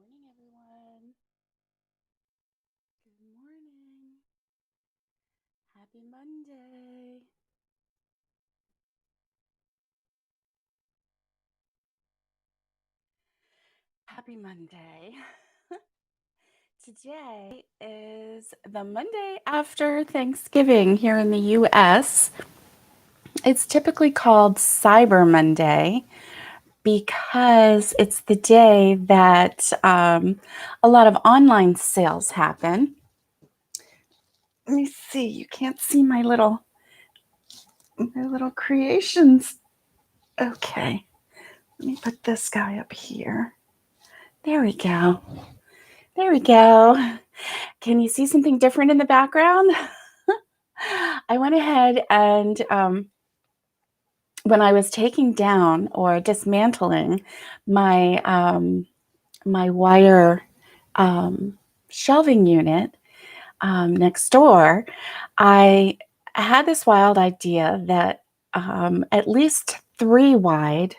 morning, everyone. Good morning. Happy Monday. Happy Monday. Today is the Monday after Thanksgiving here in the US. It's typically called Cyber Monday because it's the day that a lot of online sales happen. Let me see. You can't see my little creations. Okay. Let me put this guy up here. There we go. There we go. Can you see something different in the background? I went ahead and when I was taking down or dismantling my my wire shelving unit next door, I had this wild idea that at least 3 wide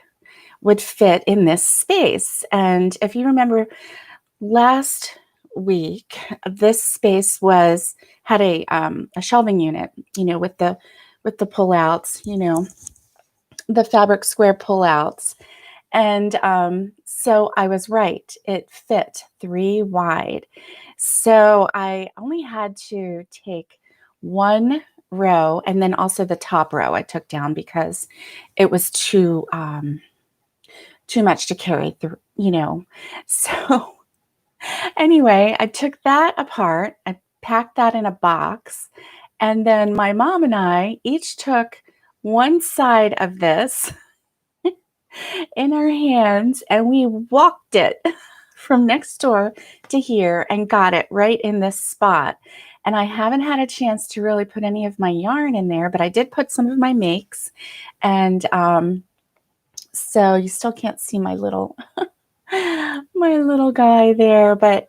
would fit in this space. And if you remember last week, this space had a shelving unit, with the pullouts, the fabric square pullouts. And so I was right. It fit 3 wide. So I only had to take one row, and then also the top row I took down because it was too much to carry through, So anyway, I took that apart. I packed that in a box. And then my mom and I each took one side of this in our hands, and we walked it from next door to here and got it right in this spot. And I haven't had a chance to really put any of my yarn in there, but I did put some of my makes. And so you still can't see my little guy there. But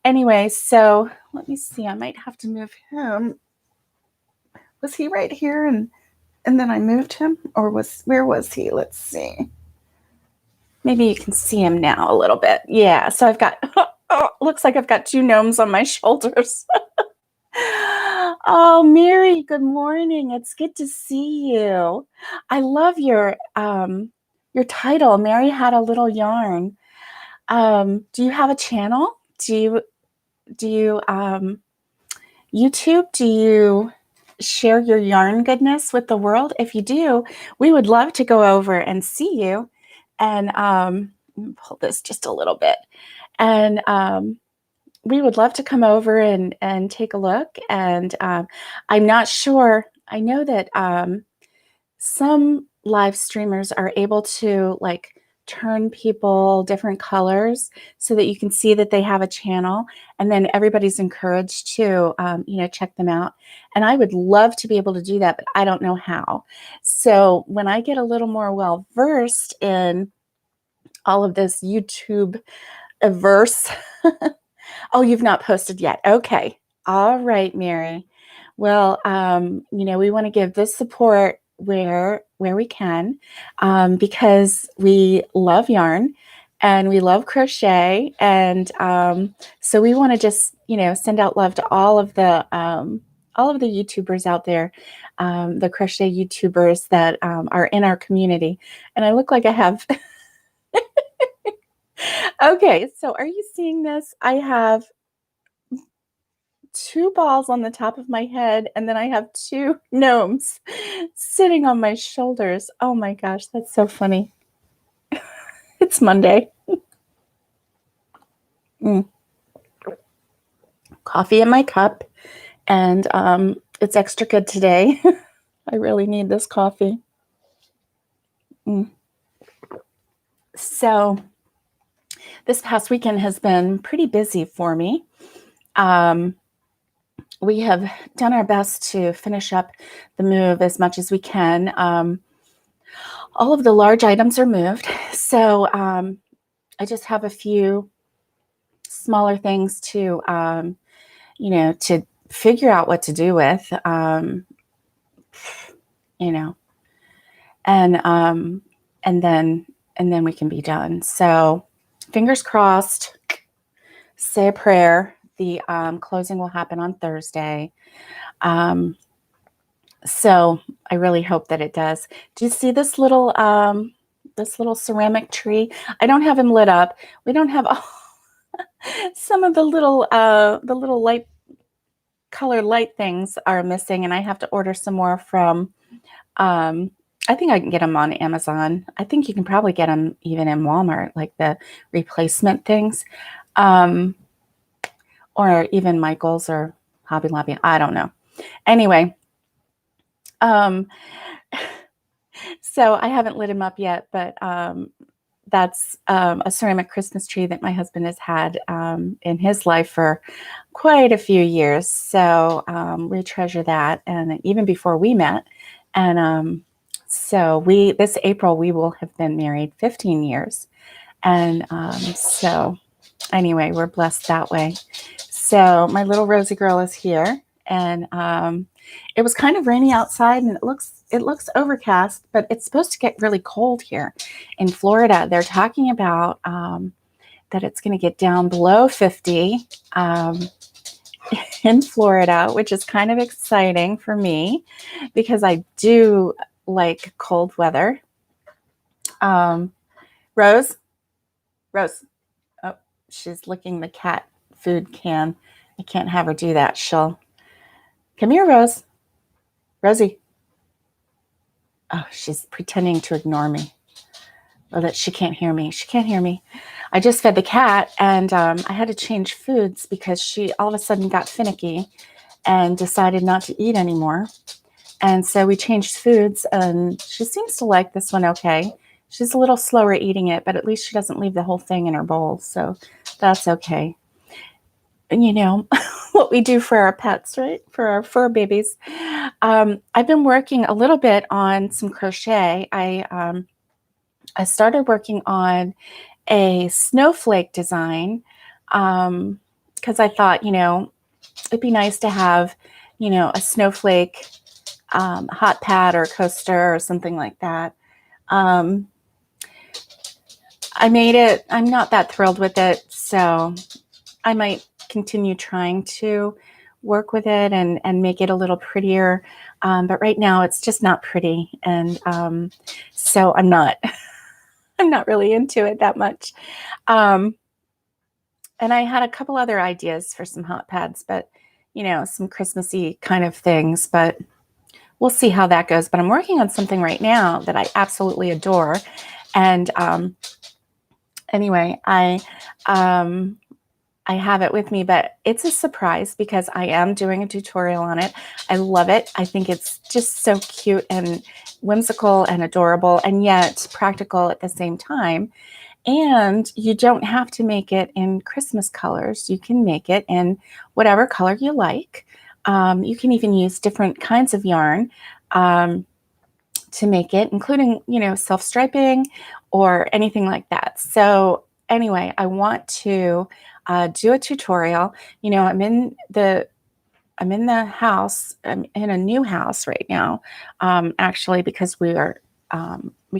anyway, so let me see. I might have to move him. Was he right here and then I moved him? Or where was he? Let's see. Maybe you can see him now a little bit. Yeah, so I've got, looks like I've got 2 gnomes on my shoulders. Oh, Mary, good morning. It's good to see you. I love your title, Mary Had a Little Yarn. Do you have a channel? Do you YouTube? Do you share your yarn goodness with the world? If you do, we would love to go over and see you. And pull this just a little bit. And we would love to come over and take a look. And I'm not sure. I know that some live streamers are able to turn people different colors so that you can see that they have a channel, and then everybody's encouraged to check them out. And I would love to be able to do that, but I don't know how. So when I get a little more well versed in all of this YouTube verse. Oh, you've not posted yet. Okay. All right, Mary. Well, we want to give this support where we can, because we love yarn and we love crochet. And so we want to just, send out love to all of the YouTubers out there, the crochet YouTubers that are in our community. And I look like I have Okay, so are you seeing this? I have 2 balls on the top of my head, and then I have 2 gnomes sitting on my shoulders. Oh my gosh, that's so funny. It's Monday. Coffee in my cup, and it's extra good today. I really need this coffee. So this past weekend has been pretty busy for me. We have done our best to finish up the move as much as we can. All of the large items are moved, so I just have a few smaller things to, to figure out what to do with, and then we can be done. So fingers crossed, say a prayer. The closing will happen on Thursday. So I really hope that it does. Do you see this little ceramic tree? I don't have him lit up. We don't have some of the little light color light things are missing, and I have to order some more from I think I can get them on Amazon. I think you can probably get them even in Walmart, like the replacement things, or even Michael's or Hobby Lobby. I don't know. Anyway, so I haven't lit him up yet, but that's a ceramic Christmas tree that my husband has had in his life for quite a few years. So we treasure that, and even before we met. And so this April, we will have been married 15 years. And so anyway, we're blessed that way. So my little Rosie girl is here, and it was kind of rainy outside, and it looks overcast, but it's supposed to get really cold here in Florida. They're talking about that it's going to get down below 50 in Florida, which is kind of exciting for me because I do like cold weather. Rose, oh, she's licking the cat food can. I can't have her do that. She'll come here, Rosie. Oh, she's pretending to ignore me. Oh, that she can't hear me. She can't hear me. I just fed the cat, and I had to change foods because she all of a sudden got finicky and decided not to eat anymore. And so we changed foods, and she seems to like this one okay. She's a little slower eating it, but at least she doesn't leave the whole thing in her bowl, so that's okay. And you know what we do for our pets, right? For our fur babies. I've been working a little bit on some crochet. I started working on a snowflake design because I thought, it'd be nice to have, a snowflake hot pad or coaster or something like that. I made it. I'm not that thrilled with it, so I might continue trying to work with it and make it a little prettier. But right now it's just not pretty. And so I'm not really into it that much. And I had a couple other ideas for some hot pads, but some Christmassy kind of things, but we'll see how that goes. But I'm working on something right now that I absolutely adore. And anyway, I have it with me, but it's a surprise because I am doing a tutorial on it. I love it. I think it's just so cute and whimsical and adorable, and yet practical at the same time. And you don't have to make it in Christmas colors. You can make it in whatever color you like. You can even use different kinds of yarn to make it, including, self-striping or anything like that. So anyway, I want to do a tutorial. I'm in the house. I'm in a new house right now, actually, because we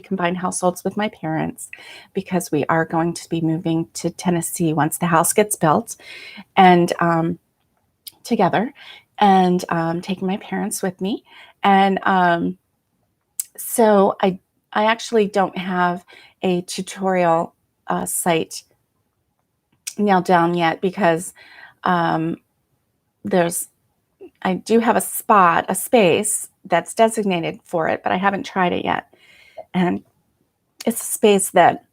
combine households with my parents because we are going to be moving to Tennessee once the house gets built, and together, and taking my parents with me. And so I actually don't have a tutorial site nailed down yet because I do have a space that's designated for it, but I haven't tried it yet. And it's a space that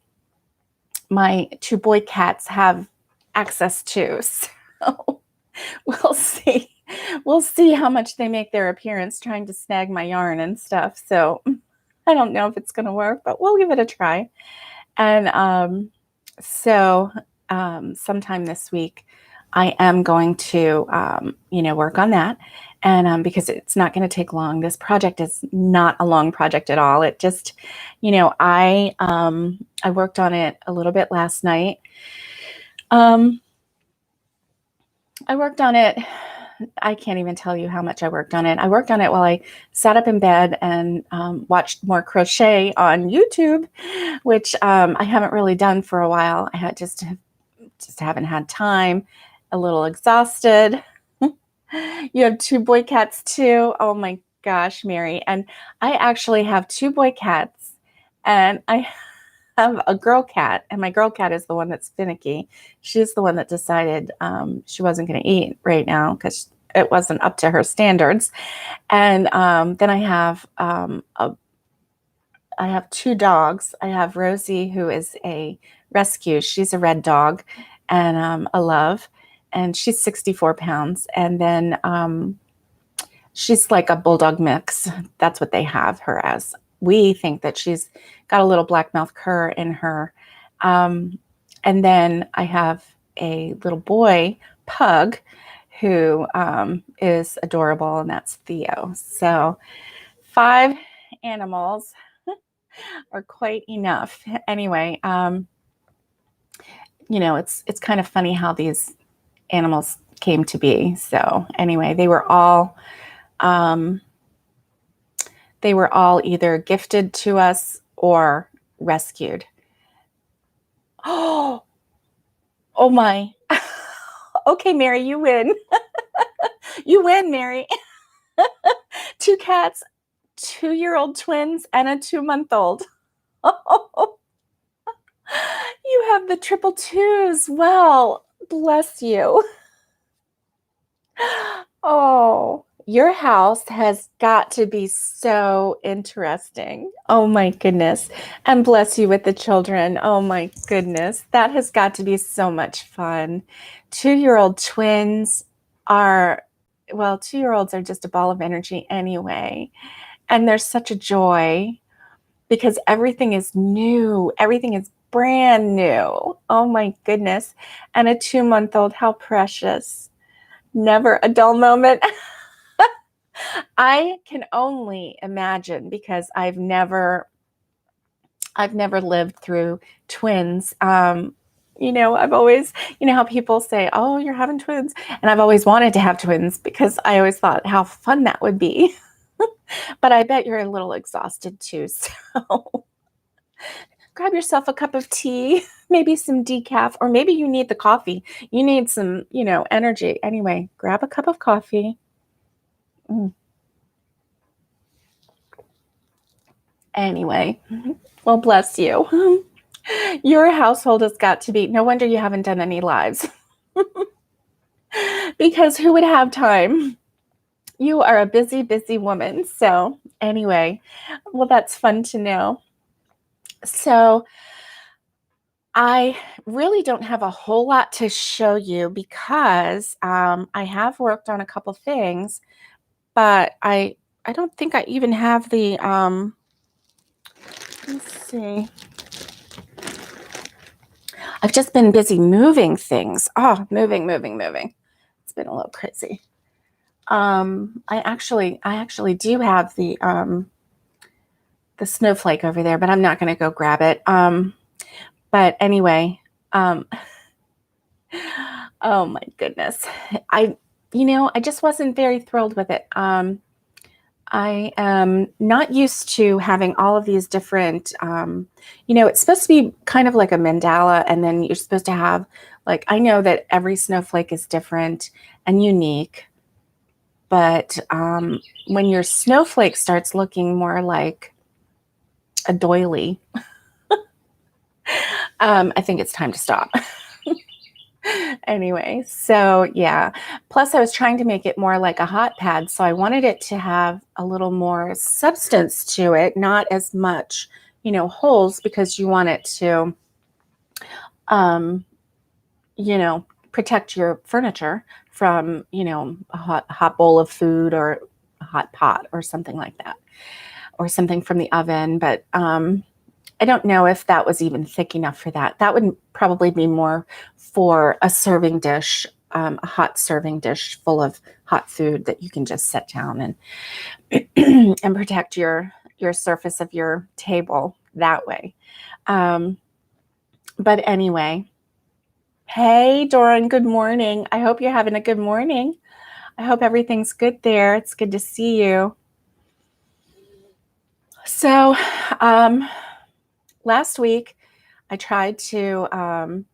my two boy cats have access to. So we'll see. We'll see how much they make their appearance trying to snag my yarn and stuff. So I don't know if it's going to work, but we'll give it a try. And so sometime this week, I am going to, work on that. And because it's not going to take long. This project is not a long project at all. It just, I worked on it a little bit last night. I worked on it I can't even tell you how much I worked on it. I worked on it while I sat up in bed and watched more crochet on YouTube, which I haven't really done for a while. I had just haven't had time, a little exhausted. You have 2 boy cats too. Oh my gosh, Mary. And I actually have 2 boy cats, and I have a girl cat, and my girl cat is the one that's finicky. She's the one that decided she wasn't going to eat right now because it wasn't up to her standards. And then I have 2 dogs. I have Rosie, who is a rescue. She's a red dog and a love, and she's 64 pounds. And then she's like a bulldog mix. That's what they have her as. We think that she's got a little black mouth cur in her. And then I have a little boy pug who is adorable, and that's Theo. So 5 animals are quite enough. Anyway, it's kind of funny how these animals came to be. So anyway, they were all either gifted to us or rescued. Oh my. Okay, Mary, you win. You win, Mary. 2 cats, 2-year-old twins, and a 2-month-old. Oh, you have the triple twos. Well, bless you. Oh, your house has got to be so interesting. Oh my goodness. And bless you with the children. Oh my goodness. That has got to be so much fun. 2-year-old twins are, well, 2-year-olds are just a ball of energy anyway. And there's such a joy because everything is new. Everything is brand new. Oh my goodness. And a 2-month-old, how precious. Never a dull moment. I can only imagine because I've never lived through twins. I've always, how people say, oh, you're having twins. And I've always wanted to have twins because I always thought how fun that would be. But I bet you're a little exhausted too. So grab yourself a cup of tea, maybe some decaf, or maybe you need the coffee. You need some, energy. Anyway, grab a cup of coffee. Anyway, well, bless you. Your household has got to be, no wonder you haven't done any lives. Because who would have time? You are a busy, busy woman. So anyway, well, that's fun to know. So I really don't have a whole lot to show you because I have worked on a couple things, but I don't think I even have the, let's see. I've just been busy moving things. Oh, moving. It's been a little crazy. I actually do have the snowflake over there, but I'm not going to go grab it. But anyway, oh my goodness. I just wasn't very thrilled with it. I am not used to having all of these different, it's supposed to be kind of like a mandala, and then you're supposed to have, like, I know that every snowflake is different and unique, but when your snowflake starts looking more like a doily, I think it's time to stop. Anyway, so yeah. Plus, I was trying to make it more like a hot pad, so I wanted it to have a little more substance to it, not as much, holes, because you want it to, protect your furniture from, a hot bowl of food or a hot pot or something like that, or something from the oven. But I don't know if that was even thick enough for that. That would probably be more for a serving dish, a hot serving dish full of hot food that you can just set down and and protect your surface of your table that way. But anyway, hey, Doran, good morning. I hope you're having a good morning. I hope everything's good there. It's good to see you. So, last week I tried to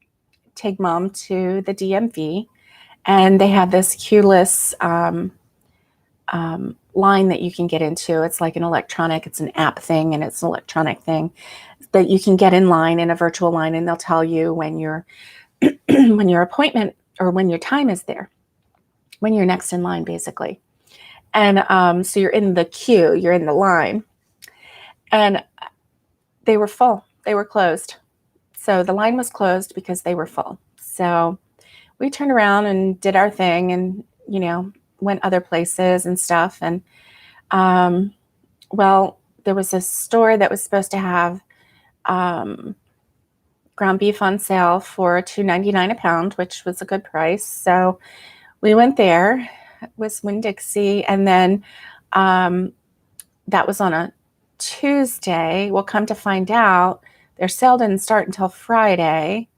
take Mom to the DMV, and they have this queueless line that you can get into. It's like it's an app thing, and it's an electronic thing that you can get in line, in a virtual line, and they'll tell you when your when your appointment or when your time is there, when you're next in line, basically. And so you're in the queue, you're in the line, and they were full. They were closed. So the line was closed because they were full. So we turned around and did our thing, and went other places and stuff. And well, there was a store that was supposed to have ground beef on sale for $2.99 a pound, which was a good price. So we went there. It was Winn-Dixie, and then that was on a Tuesday. Well, come to find out, their sale didn't start until Friday.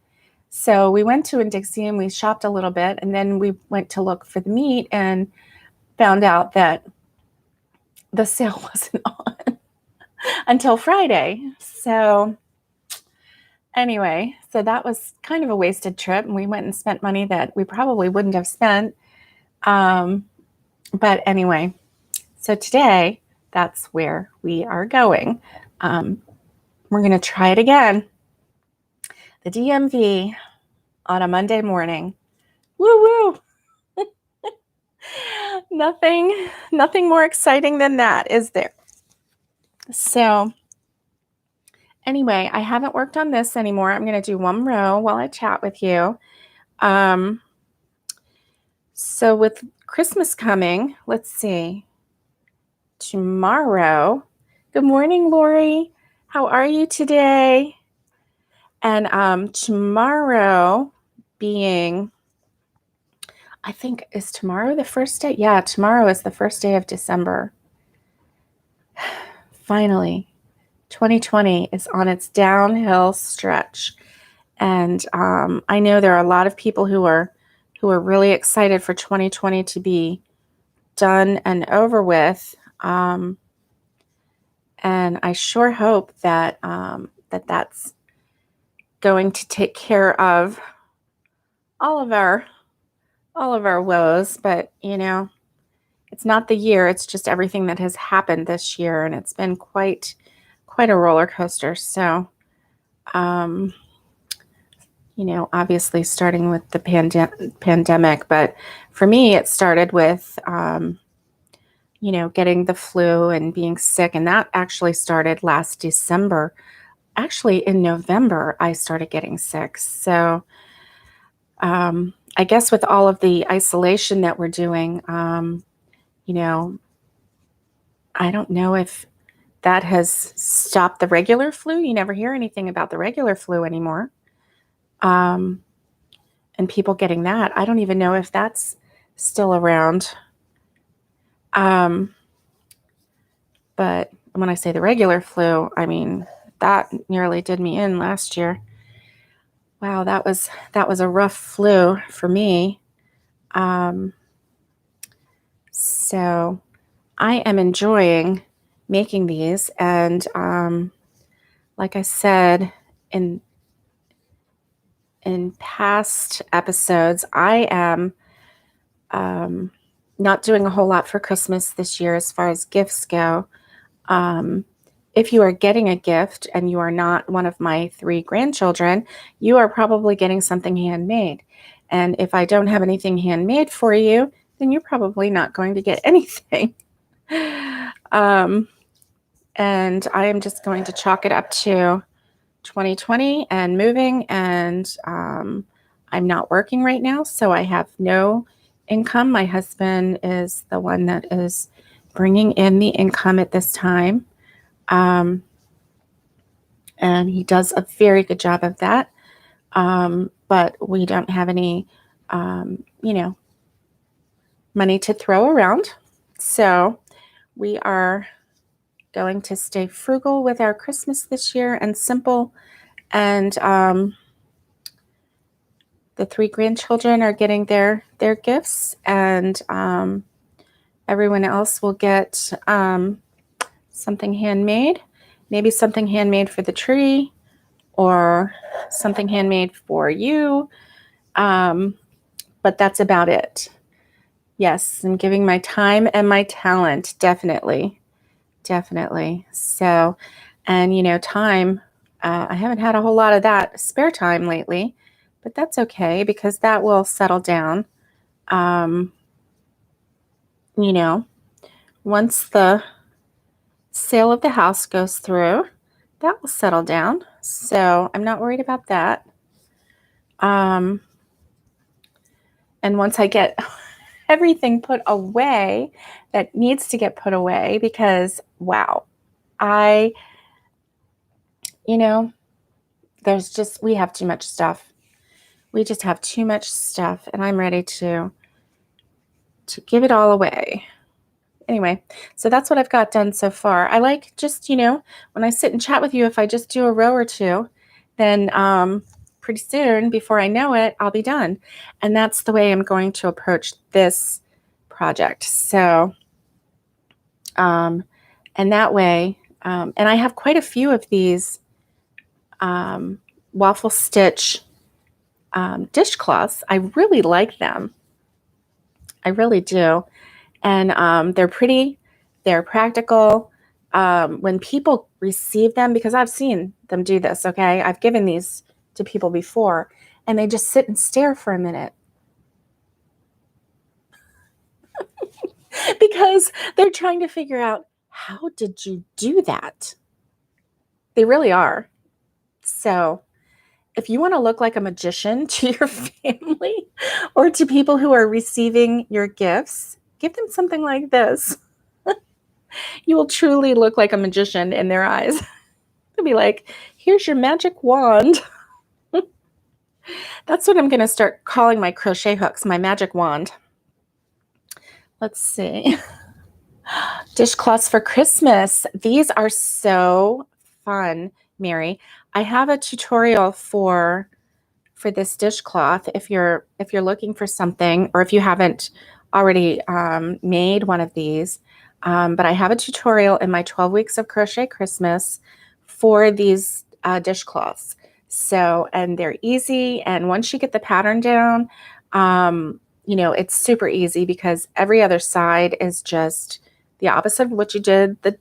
So we went to Winn-Dixie and we shopped a little bit, and then we went to look for the meat and found out that the sale wasn't on until Friday. So anyway, so that was kind of a wasted trip, and we went and spent money that we probably wouldn't have spent. But anyway, so today, that's where we are going. We're going to try it again. The DMV on a Monday morning. Woo woo! Nothing more exciting than that, is there? So anyway, I haven't worked on this anymore. I'm going to do one row while I chat with you. So with Christmas coming, let's see. Tomorrow. Good morning, Lori. How are you today? And tomorrow being, I think, is tomorrow the first day? Yeah, tomorrow is the first day of December. Finally, 2020 is on its downhill stretch. And I know there are a lot of people who are really excited for 2020 to be done and over with. And I sure hope that that's going to take care of all of our woes. But it's not the year; it's just everything that has happened this year, and it's been quite a roller coaster. So, obviously starting with the pandemic, but for me, it started with getting the flu and being sick. And that actually started last December. Actually, in November, I started getting sick. So I guess with all of the isolation that we're doing, I don't know if that has stopped the regular flu. You never hear anything about the regular flu anymore. And people getting that. I don't even know if that's still around. But when I say the regular flu, I mean, that nearly did me in last year. Wow, that was a rough flu for me. So I am enjoying making these, and like I said in past episodes, I am not doing a whole lot for Christmas this year as far as gifts go. If you are getting a gift and you are not one of my 3 grandchildren, you are probably getting something handmade. And if I don't have anything handmade for you, then you're probably not going to get anything. And I am just going to chalk it up to 2020 and moving. And I'm not working right now, so I have no income. My husband is the one that is bringing in the income at this time. And he does a very good job of that. But we don't have any, money to throw around. So we are going to stay frugal with our Christmas this year and simple. And the 3 grandchildren are getting their gifts, and everyone else will get something handmade, maybe something handmade for the tree or something handmade for you. But that's about it. Yes, I'm giving my time and my talent, definitely. Definitely. So, and time, I haven't had a whole lot of that spare time lately, but that's okay because that will settle down. You know, once the sale of the house goes through, that will settle down. So I'm not worried about that. And once I get everything put away that needs to get put away, because wow, we have too much stuff. We just have too much stuff, and I'm ready to give it all away. Anyway, so that's what I've got done so far. I like just, when I sit and chat with you, if I just do a row or two, then pretty soon, before I know it, I'll be done. And that's the way I'm going to approach this project. So, and that way, and I have quite a few of these waffle stitch dishcloths. I really like them. I really do. And they're pretty, they're practical. When people receive them, because I've seen them do this, okay? I've given these to people before, and they just sit and stare for a minute. Because they're trying to figure out, how did you do that? They really are. So if you want to look like a magician to your family or to people who are receiving your gifts, give them something like this. You will truly look like a magician in their eyes. They'll be like, here's your magic wand. That's what I'm going to start calling my crochet hooks, my magic wand. Let's see. Dishcloths for Christmas. These are so fun, Mary. I have a tutorial for this dishcloth if you're looking for something, or if you haven't already made one of these. But I have a tutorial in my 12 weeks of crochet Christmas for these dishcloths. So, and they're easy. And once you get the pattern down, it's super easy because every other side is just the opposite of what you did the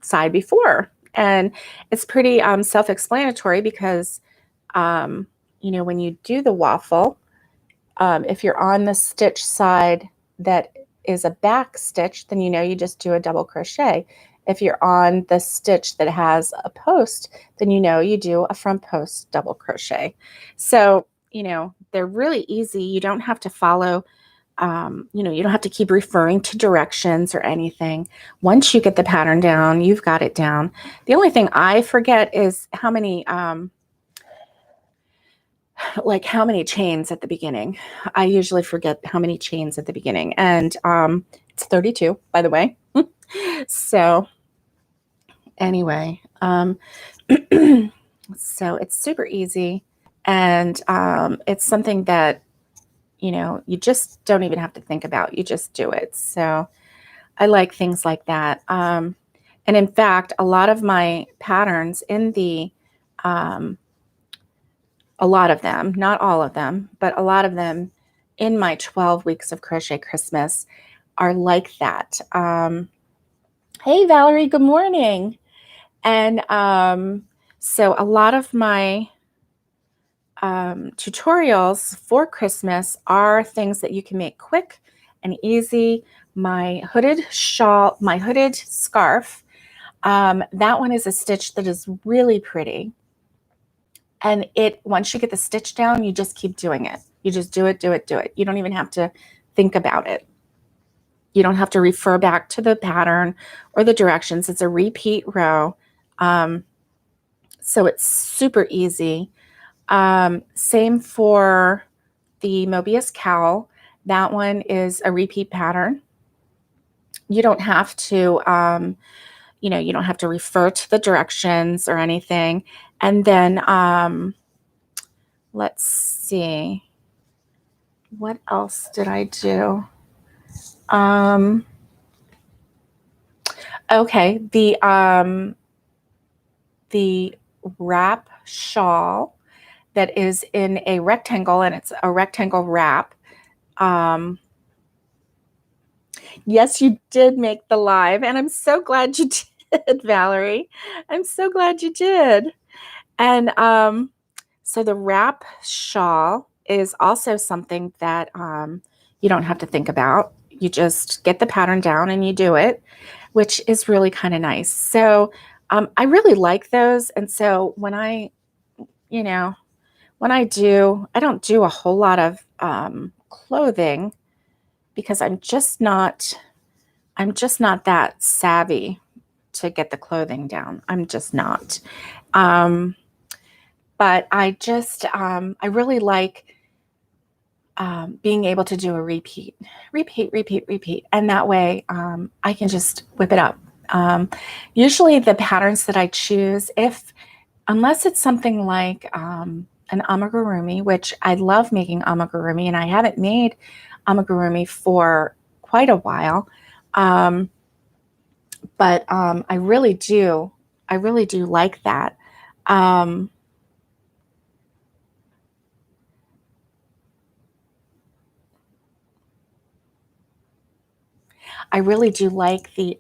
side before. And it's pretty self-explanatory because, when you do the waffle, if you're on the stitch side that is a back stitch, then you just do a double crochet. If you're on the stitch that has a post, then you do a front post double crochet. So, they're really easy. You don't have to follow, you don't have to keep referring to directions or anything. Once you get the pattern down, you've got it down. The only thing I forget is how many chains at the beginning. I usually forget how many chains at the beginning, and it's 32, by the way. So anyway, so it's super easy, and it's something that you just don't even have to think about. You just do it. So I like things like that. And in fact, a lot of my patterns in the a lot of them, not all of them, but a lot of them in my 12 weeks of Crochet Christmas are like that. Hey, Valerie, good morning. And so a lot of my tutorials for Christmas are things that you can make quick and easy. My hooded shawl, my hooded scarf, that one is a stitch that is really pretty. And once you get the stitch down, you just keep doing it. You just do it, do it, do it. You don't even have to think about it. You don't have to refer back to the pattern or the directions. It's a repeat row. So it's super easy. Same for the Mobius cowl. That one is a repeat pattern. You don't have to, you don't have to refer to the directions or anything. And then, let's see. what else did I do? Um, okay, the wrap shawl that is in a rectangle, and it's a rectangle wrap. Yes, you did make the live, and I'm so glad you did, Valerie. I'm so glad you did. And so the wrap shawl is also something that you don't have to think about. You just get the pattern down and you do it, which is really kind of nice. So I really like those. And so when you know, I don't do a whole lot of clothing because I'm just not that savvy to get the clothing down. I'm just not. Um, but I really like being able to do a repeat. And that way I can just whip it up. Usually the patterns that I choose, unless it's something like an amigurumi, which I love making amigurumi, and I haven't made amigurumi for quite a while. But I really do like that. I really do like the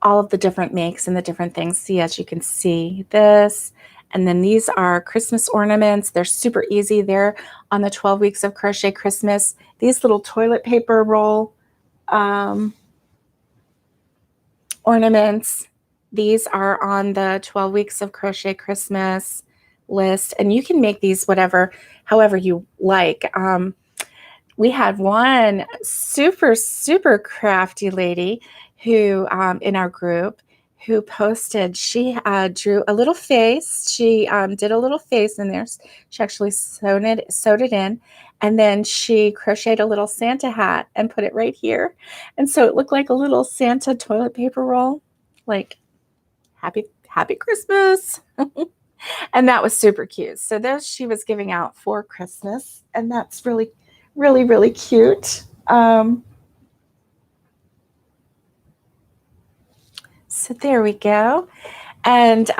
all of the different makes and the different things. See, as you can see, this, and then these are Christmas ornaments. They're super easy. They're on the 12 weeks of Crochet Christmas. These little toilet paper roll ornaments. These are on the 12 weeks of Crochet Christmas list, and you can make these however you like. We had one super crafty lady who in our group who posted, she drew a little face. She did a little face in there. She actually sewed it in, and then she crocheted a little Santa hat and put it right here. And so it looked like a little Santa toilet paper roll, like happy Christmas. And that was super cute. So those she was giving out for Christmas, and that's really cute. So there we go. And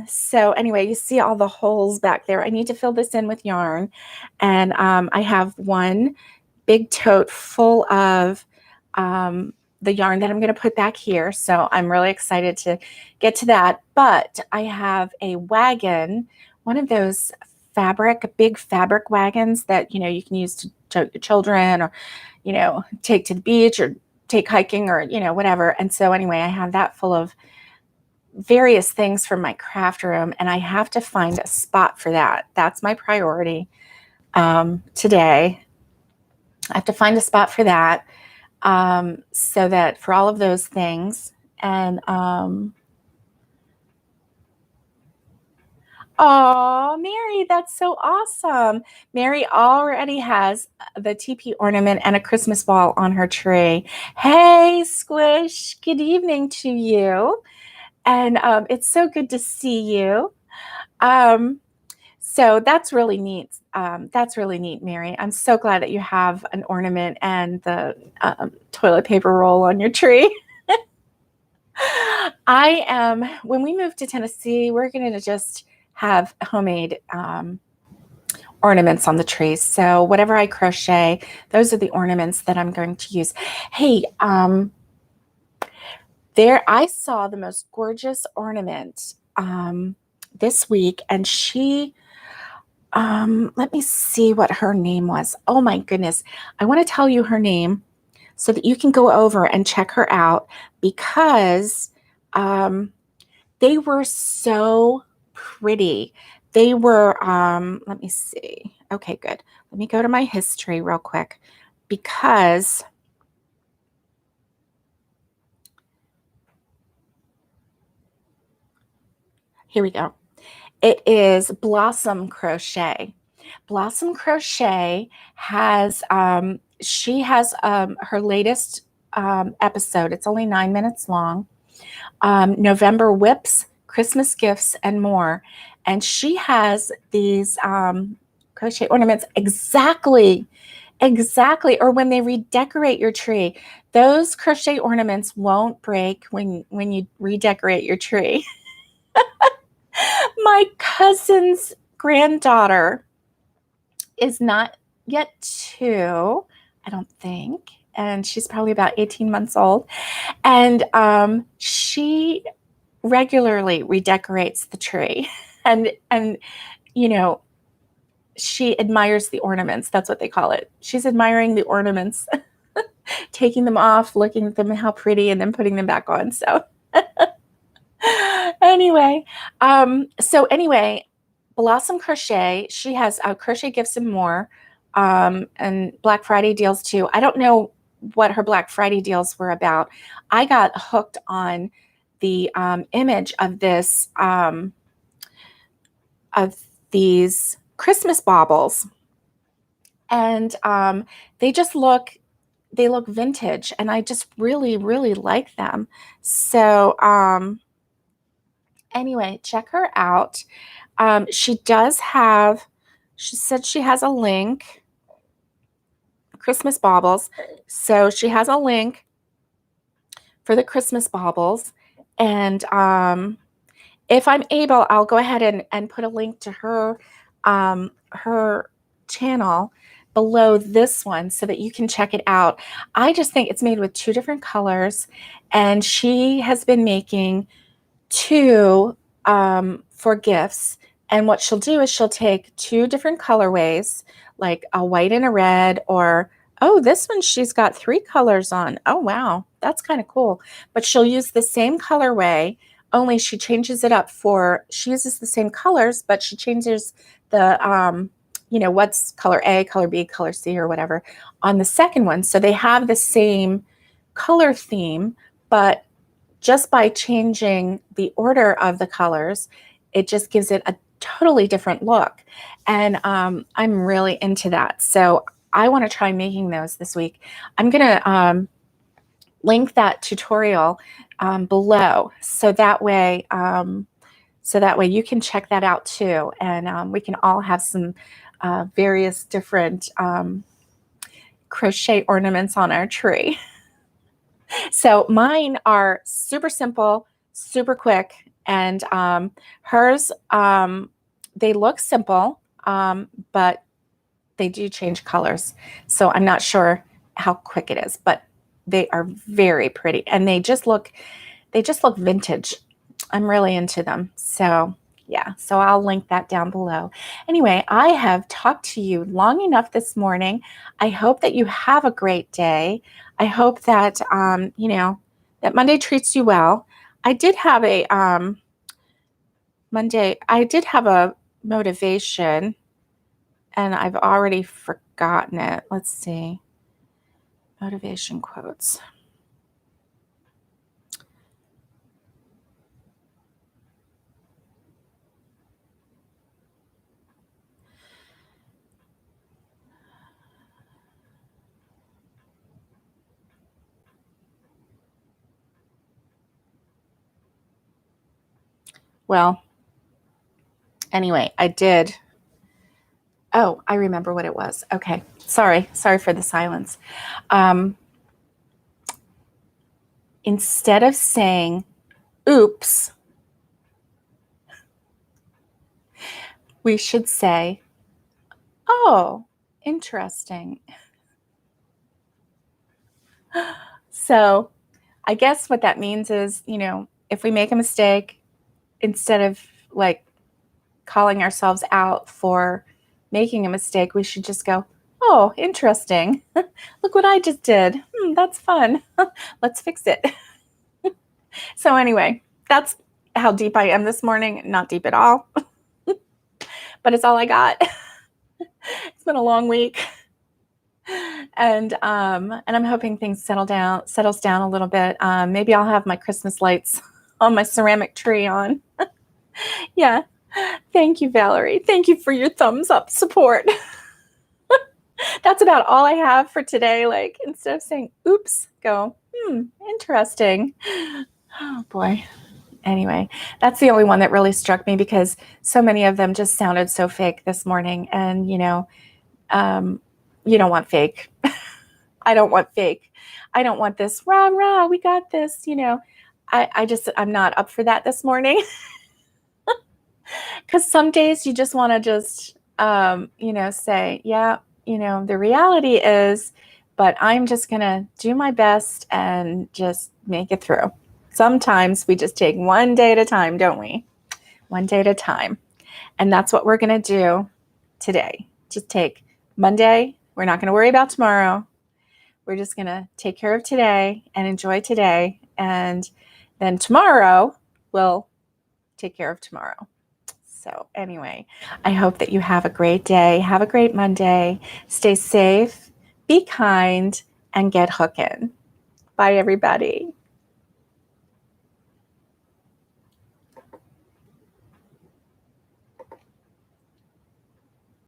so anyway, you see all the holes back there. I need to fill this in with yarn. And I have one big tote full of the yarn that I'm going to put back here. So I'm really excited to get to that. But I have a wagon, one of those big fabric wagons that, you can use to tote your children, or, take to the beach, or take hiking, or, whatever. And so anyway, I have that full of various things from my craft room, and I have to find a spot for that. That's my priority today. I have to find a spot for that, so that for all of those things. And oh, Mary, that's so awesome. Mary already has the TP ornament and a Christmas ball on her tree. Hey, Squish, good evening to you. And it's so good to see you. So that's really neat. That's really neat, Mary. I'm so glad that you have an ornament and the toilet paper roll on your tree. When we move to Tennessee, we're going to just have homemade ornaments on the trees. So whatever I crochet, those are the ornaments that I'm going to use. Hey, I saw the most gorgeous ornament this week, and let me see what her name was. Oh my goodness. I want to tell you her name so that you can go over and check her out, because they were so pretty. They were, let me see. Okay, good. Let me go to my history real quick, because here we go. It is Blossom Crochet. Blossom Crochet has, she has her latest episode. It's only 9 minutes long. November Whips, Christmas Gifts, and More. And she has these crochet ornaments. Exactly. Exactly. Or when they redecorate your tree, those crochet ornaments won't break when you redecorate your tree. My cousin's granddaughter is not yet 2, I don't think, and she's probably about 18 months old. And she regularly redecorates the tree, and you know, she admires the ornaments. That's what they call it. She's admiring the ornaments, taking them off, looking at them, how pretty, and then putting them back on. So anyway, Blossom Crochet, she has crochet gifts and more, and Black Friday deals too. I don't know what her Black Friday deals were about. I got hooked on the image of this of these Christmas baubles, and they look vintage, and I just really, really like them. So anyway, check her out. She said she has a link, Christmas baubles. So she has a link for the Christmas baubles. And if I'm able, I'll go ahead and put a link to her channel below this one so that you can check it out. I just think it's made with 2 different colors, and she has been making 2 for gifts. And what she'll do is she'll take 2 different colorways, like a white and a red, or, oh, this one she's got 3 colors on. Oh, wow, that's kind of cool. But she'll use the same colorway, only she changes it up she uses the same colors, but she changes the, what's color A, color B, color C, or whatever on the second one. So they have the same color theme, but just by changing the order of the colors, it just gives it a totally different look. And I'm really into that. So I want to try making those this week. I'm going to link that tutorial below, so that way you can check that out too, and we can all have some various different crochet ornaments on our tree. So mine are super simple, super quick, and hers, they look simple, but they do change colors. So I'm not sure how quick it is, but they are very pretty, and they just look vintage. I'm really into them. So yeah, so I'll link that down below. Anyway, I have talked to you long enough this morning. I hope that you have a great day. I hope that, that Monday treats you well. I did have a motivation, and I've already forgotten it. Let's see. Motivation quotes. Well, anyway, I did. Oh, I remember what it was. Okay. Sorry for the silence. Instead of saying, oops, we should say, oh, interesting. So I guess what that means is, if we make a mistake, instead of like calling ourselves out for making a mistake, we should just go, oh, interesting. Look what I just did. That's fun. Let's fix it. So anyway, that's how deep I am this morning. Not deep at all, but it's all I got. It's been a long week. And I'm hoping things settles down a little bit. Maybe I'll have my Christmas lights on my ceramic tree on. Yeah. Thank you, Valerie. Thank you for your thumbs up support. That's about all I have for today. Like, instead of saying, oops, go, interesting. Oh boy. Anyway, that's the only one that really struck me because so many of them just sounded so fake this morning. And, you don't want fake. I don't want fake. I don't want this rah, rah, we got this, I'm not up for that this morning. Because some days you just want to say, yeah, the reality is, but I'm just going to do my best and just make it through. Sometimes we just take one day at a time, don't we? One day at a time. And that's what we're going to do today. Just take Monday. We're not going to worry about tomorrow. We're just going to take care of today and enjoy today. And then tomorrow we'll take care of tomorrow. So anyway, I hope that you have a great day. Have a great Monday. Stay safe, be kind, and get hooking. Bye, everybody.